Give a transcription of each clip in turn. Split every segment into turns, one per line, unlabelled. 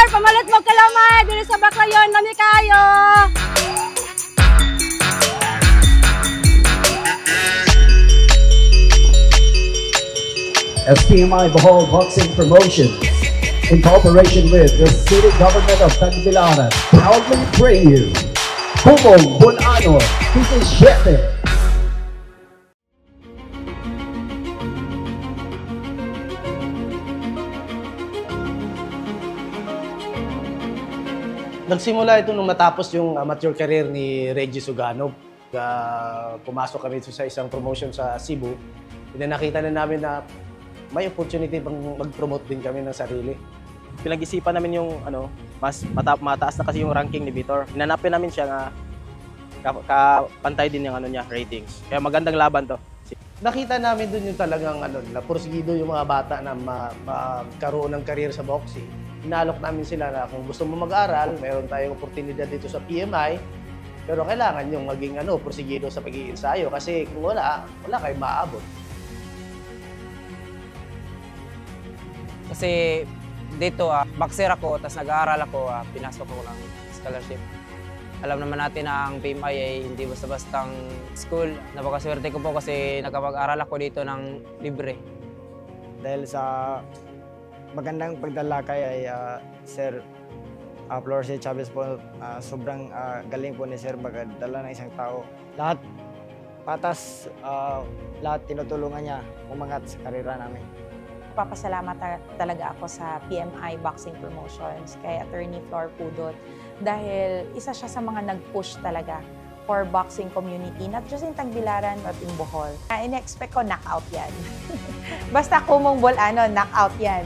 pamalit mo kalamay, dili sa Baclayon, nami kayo!
As PMI Bohol Boxing Promotion, in cooperation with the City Government of Tagbilaran, proudly bring you Kumong Bulanon, 17.
Nagsimula ito nung matapos yung amateur career ni Reggie Suganov. Pumasok kami sa isang promotion sa Cebu. Nakita na namin na may opportunity pang mag-promote din kami ng sarili.
Pinag-isipan namin yung mas mataas na kasi yung ranking ni Vitor. Hinanapin namin siya nga kapantay din yung niya, ratings. Kaya magandang laban to.
Nakita namin dun yung talagang na porsigido yung mga bata na magkaroon ng career sa boxing. Inalok namin sila na kung gusto mo mag-aral, meron tayong oportunidad dito sa PMI, pero kailangan yung maging porsigido sa pag-iensayo kasi kung wala kayong maabot.
Kasi dito, boxer ako, tapos nag-aaral ako, pinasok ako ng scholarship. Alam naman natin na ang PMI ay hindi basta-bastang school. Napakaswerte ko po kasi nakapag-aral ako dito ng libre.
Dahil sa magandang pagdalakay ay Sir Florce Chavez po, sobrang galing po ni Sir magdala ng isang tao. Lahat patas, lahat tinutulungan niya umangat sa karera namin.
Papasalamat talaga ako sa PMI Boxing Promotions kay Attorney Flor Pudot dahil isa siya sa mga nag-push talaga for boxing community, not just in Tagbilaran but in Bohol. In-expect ko knockout yan. Basta Kumong Bulanon, knockout yan.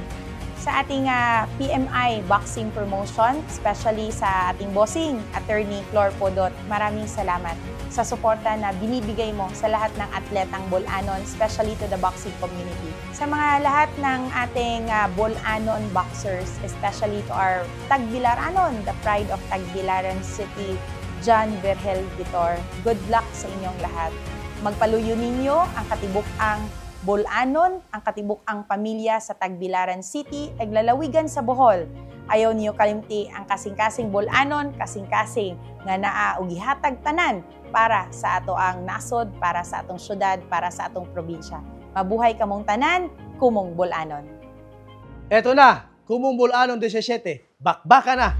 Sa ating PMI Boxing Promotion, especially sa ating bossing, Attorney Flor Pudot, maraming salamat sa suporta na binibigay mo sa lahat ng atletang Bulanon, especially to the boxing community. Sa mga lahat ng ating Bulanon boxers, especially to our Tagbilaranon, the pride of Tagbilaran City, John Virgel Vitor, good luck sa inyong lahat. Magpaluyo ninyo ang katibuk-ang Bulanon, ang katibuk-ang pamilya sa Tagbilaran City, naglalawigan sa Bohol. Ayaw niyo kalimti ang kasing-kasing Bulanon, kasing-kasing nga naa og gihatag tanan para sa ato ang nasod, para sa atong syudad, para sa atong probinsya. Mabuhay kamong tanan, Kumong Bulanon.
Eto na, Kumong Bulanon 17, bakbaka na!